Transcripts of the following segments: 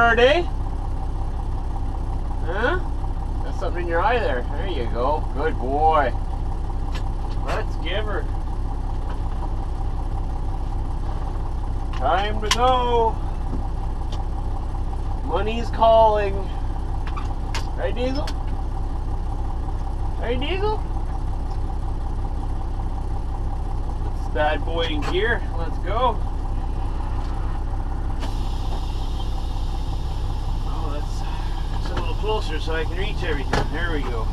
hard, eh? Huh? Got something in your eye there. There you go. Good boy. Let's give her. Time to go. Money's calling. Right, Diesel? Right, Diesel? Put this bad boy in gear. Let's go. Oh, that's a little closer so I can reach everything. There we go.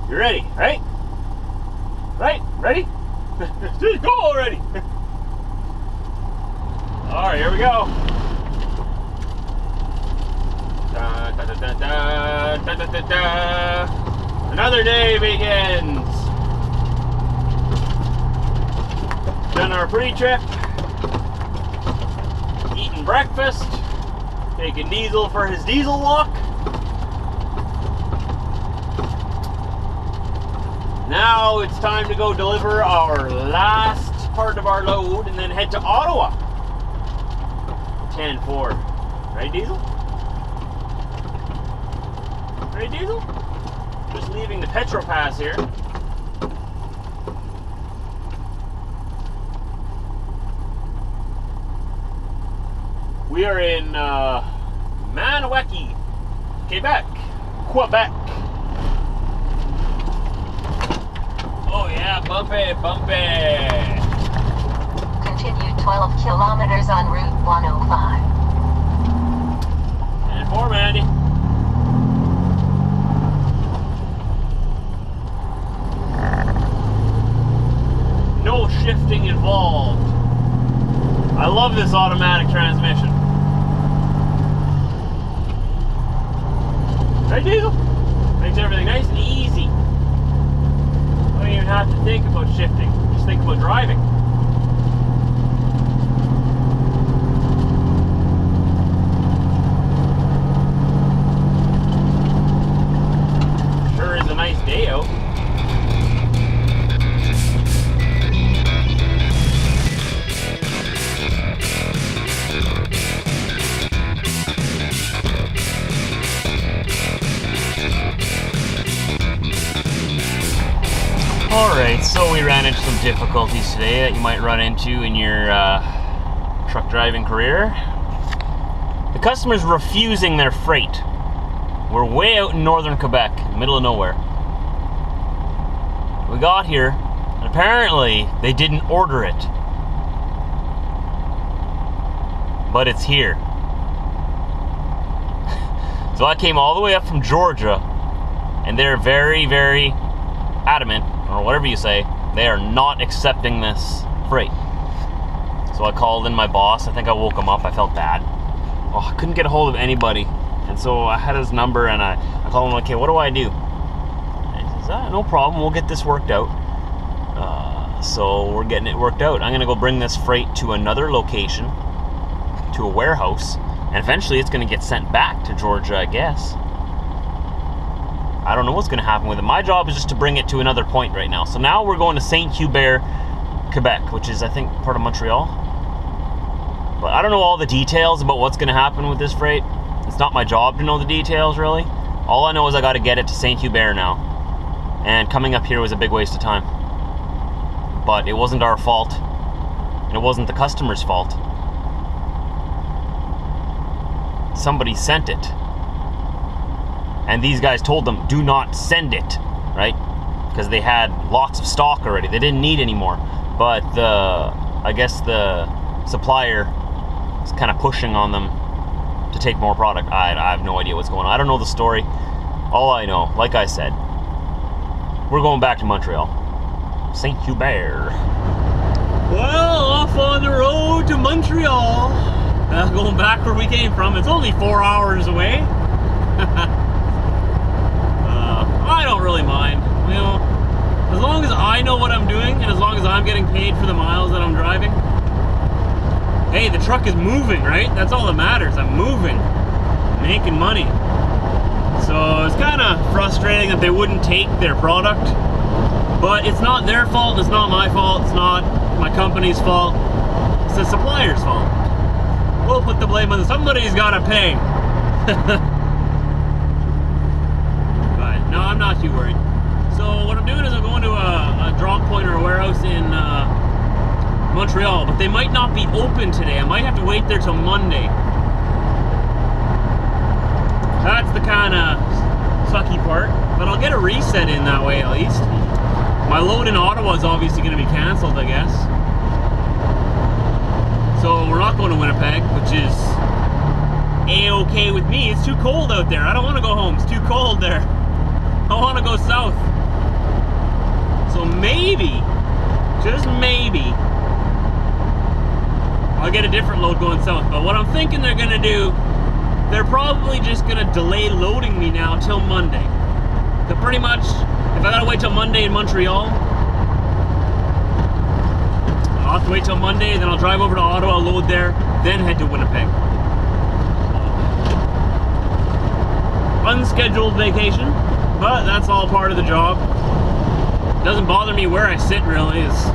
You ready, right? Right? Ready? Just go already! Alright, here we go. Da, da, da, da, da, da, da, da. Another day begins. Done our pre-trip. Eating breakfast. Taking Diesel for his diesel walk. Now it's time to go deliver our last part of our load and then head to Ottawa. 10-4. Right, Diesel? Right, Diesel? Just leaving the Petro Pass here. We are in Manitoba, Quebec. Oh yeah, bumpy, bumpy. Continue 12 kilometers on Route 105. And 4, Mandy. No shifting involved. I love this automatic transmission. Right, Diesel? Makes everything nice and easy. Don't even have to think about shifting. Just think about driving. Sure is a nice day out. Alright, so we ran into some difficulties today that you might run into in your truck driving career. The customer's refusing their freight. We're way out in northern Quebec, in the middle of nowhere. We got here, and apparently they didn't order it. But it's here. So I came all the way up from Georgia, and they're very, very adamant, or whatever you say, they are not accepting this freight. So I called in my boss. I think I woke him up. I felt bad. Oh, I couldn't get a hold of anybody. And so I had his number and I called him, okay, what do I do? And he says, no problem, we'll get this worked out. So we're getting it worked out. I'm gonna go bring this freight to another location, to a warehouse, and eventually it's gonna get sent back to Georgia, I guess. I don't know what's going to happen with it. My job is just to bring it to another point right now. So now we're going to Saint-Hubert, Quebec, which is, I think, part of Montreal. But I don't know all the details about what's going to happen with this freight. It's not my job to know the details, really. All I know is I got to get it to Saint-Hubert now. And coming up here was a big waste of time. But it wasn't our fault. And it wasn't the customer's fault. Somebody sent it. And these guys told them, do not send it, right? Because they had lots of stock already. They didn't need any more. But I guess the supplier is kind of pushing on them to take more product. I have no idea what's going on. I don't know the story. All I know, like I said, we're going back to Montreal. Saint-Hubert. Well, off on the road to Montreal. Going back where we came from. It's only 4 hours away. I don't really mind, you know, as long as I know what I'm doing and as long as I'm getting paid for the miles that I'm driving. Hey, the truck is moving, right? That's all that matters. I'm moving, making money. So it's kind of frustrating that they wouldn't take their product, but it's not their fault, it's not my fault, it's not my company's fault. it's the supplier's fault. We'll put the blame on somebody's gotta pay. But no, I'm not too worried. So what I'm doing is I'm going to a drop point or a warehouse in Montreal, but they might not be open today. I might have to wait there till Monday. That's the kind of sucky part, but I'll get a reset in that way at least. My load in Ottawa is obviously going to be cancelled, I guess. So we're not going to Winnipeg, which is A-okay with me. It's too cold out there. I don't want to go home. It's too cold there. I want to go south. So maybe, just maybe, I'll get a different load going south. But what I'm thinking they're going to do, they're probably just going to delay loading me now till Monday. So pretty much, if I gotta wait till Monday in Montreal, I'll have to wait till Monday, then I'll drive over to Ottawa, load there, then head to Winnipeg. Unscheduled vacation, but that's all part of the job. Doesn't bother me where I sit really, as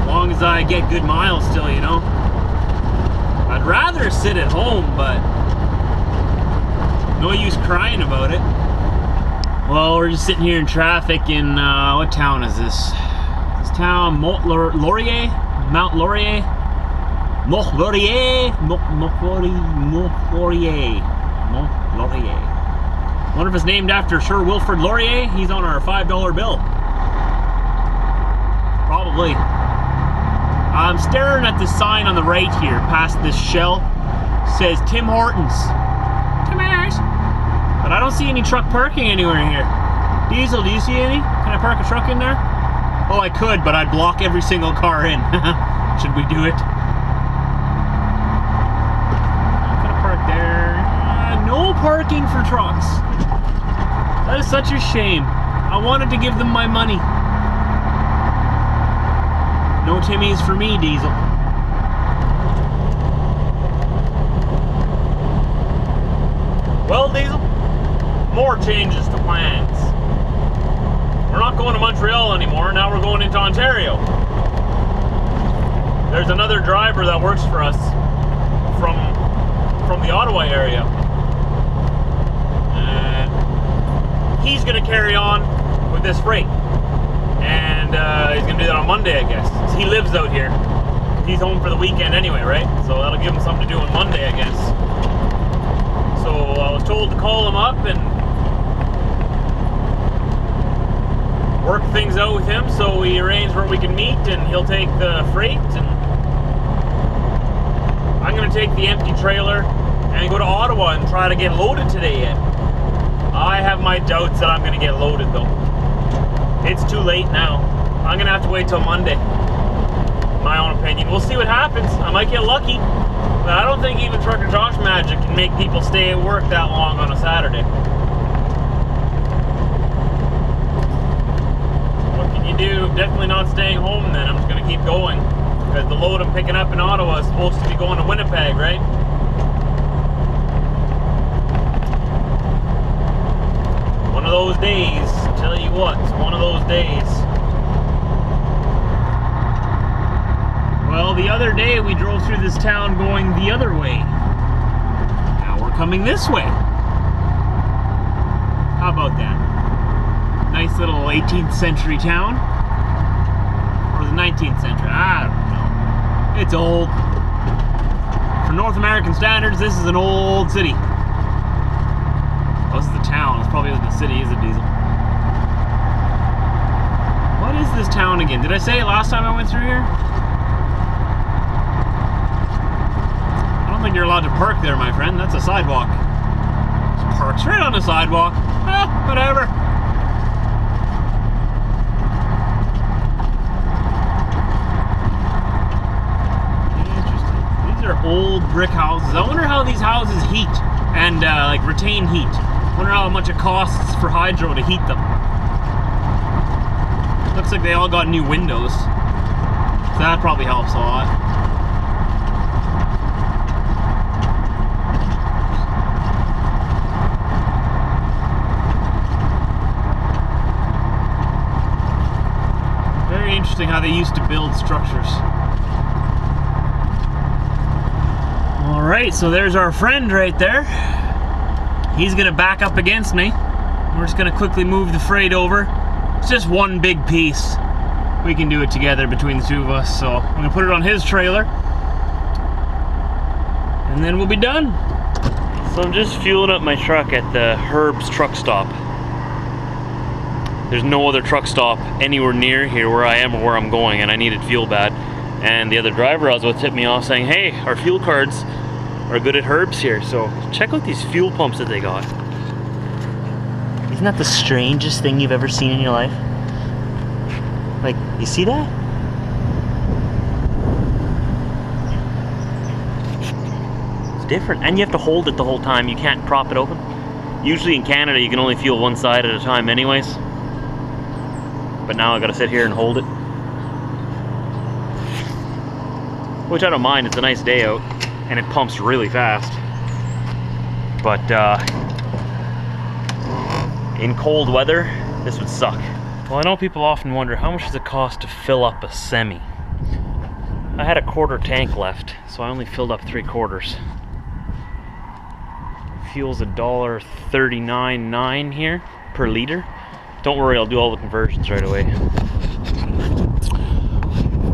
long as I get good miles still, you know. I'd rather sit at home, but no use crying about it. Well, we're just sitting here in traffic in, what town is this? This town, Mont Laurier? Mount Laurier? Mont Laurier? Mont Laurier. Wonder if it's named after Sir Wilfrid Laurier? He's on our $5 bill. Probably. I'm staring at this sign on the right here, past this shell. It says Tim Hortons. Tim Hortons. But I don't see any truck parking anywhere here. Diesel, do you see any? Can I park a truck in there? Oh, I could, but I'd block every single car in. Should we do it? I'm gonna park there. No parking for trucks. That is such a shame. I wanted to give them my money. No Timmies for me, Diesel. Well, Diesel, more changes to plans. We're not going to Montreal anymore, now we're going into Ontario. There's another driver that works for us from the Ottawa area. And he's going to carry on with this freight. And he's going to do that on Monday, I guess. He lives out here. He's home for the weekend anyway, right? So that'll give him something to do on Monday, I guess. So I was told to call him up and work things out with him, so we arranged where we can meet and he'll take the freight and I'm going to take the empty trailer and go to Ottawa and try to get loaded today yet. I have my doubts that I'm going to get loaded though. It's too late now. I'm going to have to wait till Monday. My own opinion. We'll see what happens. I might get lucky, but I don't think even Trucker Josh magic can make people stay at work that long on a Saturday. What can you do? Definitely not staying home then. I'm just going to keep going because the load I'm picking up in Ottawa is supposed to be going to Winnipeg, right? One of those days, tell you what, it's one of those days. Well, the other day we drove through this town going the other way. Now we're coming this way. How about that? Nice little 18th century town. Or the 19th century, I don't know. It's old. For North American standards, this is an old city. Oh, this is the town. It's probably the city, is it, Diesel? What is this town again? Did I say it last time I went through here? I don't think you're allowed to park there, my friend. That's a sidewalk. Just parks right on the sidewalk. Whatever. Interesting. These are old brick houses. I wonder how these houses heat and like retain heat. I wonder how much it costs for hydro to heat them. Looks like they all got new windows. So that probably helps a lot. Very interesting how they used to build structures. Alright, so there's our friend right there. He's gonna back up against me. We're just gonna quickly move the freight over. It's just one big piece. We can do it together between the two of us. So I'm gonna put it on his trailer, and then we'll be done. So I'm just fueling up my truck at the Herb's truck stop. There's no other truck stop anywhere near here where I am or where I'm going, and I needed fuel bad. And the other driver I was with tipped me off saying, hey, our fuel cards are good at Herb's here. So check out these fuel pumps that they got. Isn't that the strangest thing you've ever seen in your life? Like, you see that? It's different, and you have to hold it the whole time. You can't prop it open. Usually in Canada you can only fuel one side at a time anyways. But now I gotta sit here and hold it. Which I don't mind, it's a nice day out, and it pumps really fast. But in cold weather, this would suck. Well, I know people often wonder, how much does it cost to fill up a semi? I had a quarter tank left, so I only filled up 3/4. Fuel's $1.39.9 here per liter. Don't worry, I'll do all the conversions right away.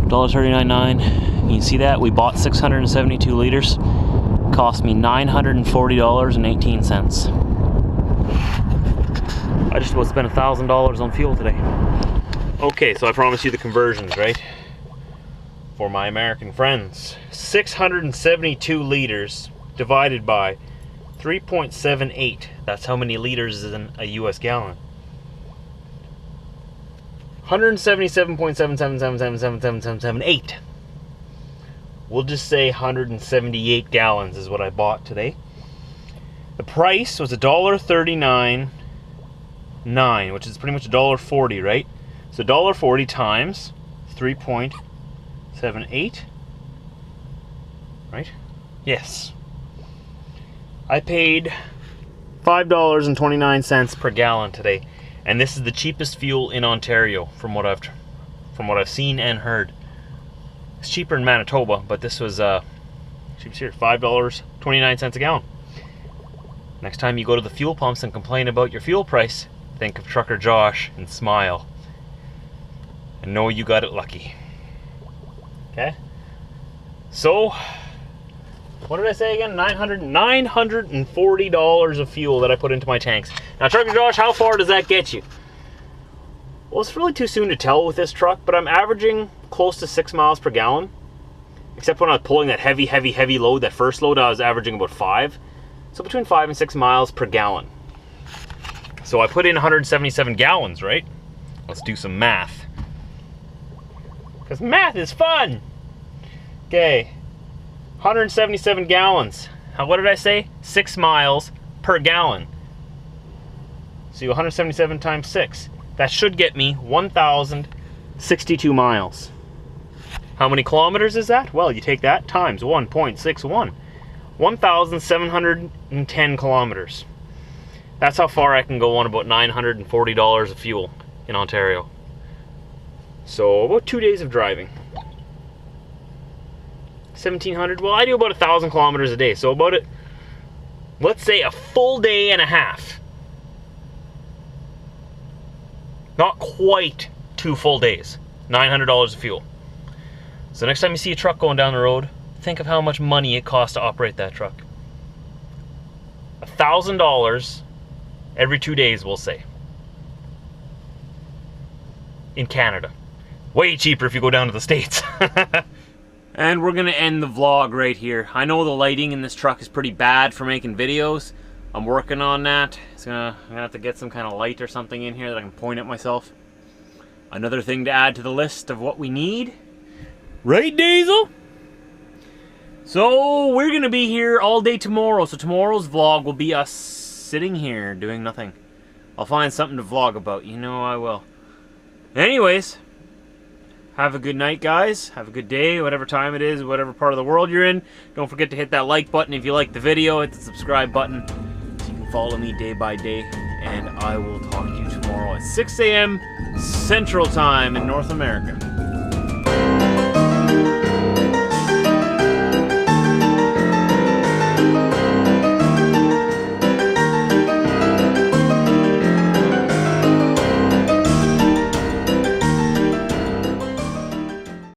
$1.39.9. You can see that we bought 672 liters. Cost me $940.18. I just about spent $1,000 on fuel today. Okay, so I promised you the conversions, right? For my American friends. 672 liters divided by 3.78. That's how many liters is in a US gallon. 177.7777778. We'll just say 178 gallons is what I bought today. The price was $1.39.9, which is pretty much $1.40, right? So $1.40 times 3.78, right? Yes. I paid $5.29 per gallon today, and this is the cheapest fuel in Ontario from what I've seen and heard. It's cheaper in Manitoba, but this was cheapest here, $5.29 a gallon. Next time you go to the fuel pumps and complain about your fuel price, think of Trucker Josh and smile. And know you got it lucky. Okay? So, what did I say again? $940 of fuel that I put into my tanks. Now, Trucker Josh, how far does that get you? Well, it's really too soon to tell with this truck, but I'm averaging close to 6 miles per gallon. Except when I was pulling that heavy load, that first load, I was averaging about 5. So between 5 and 6 miles per gallon. So I put in 177 gallons, right? Let's do some math. Because math is fun! Okay. 177 gallons. What did I say? 6 miles per gallon. So 177 times 6. That should get me 1,062 miles. How many kilometers is that? Well, you take that times 1.61. 1,710 kilometers. That's how far I can go on about $940 of fuel in Ontario. So about 2 days of driving. 1,700, well, I do about 1,000 kilometers a day. So about it, let's say a full day and a half. Not quite 2 full days. $900 of fuel. So next time you see a truck going down the road, think of how much money it costs to operate that truck. $1,000 every 2 days, we'll say. In Canada. Way cheaper if you go down to the States. And we're gonna end the vlog right here. I know the lighting in this truck is pretty bad for making videos. I'm working on that. I'm gonna have to get some kind of light or something in here that I can point at myself. Another thing to add to the list of what we need. Right, Diesel? So we're gonna be here all day tomorrow. So tomorrow's vlog will be us sitting here doing nothing. I'll find something to vlog about. You know I will. Anyways, have a good night, guys. Have a good day, whatever time it is, whatever part of the world you're in. Don't forget to hit that like button if you like the video. Hit the subscribe button so you can follow me day by day. And I will talk to you tomorrow at 6 a.m. Central Time in North America.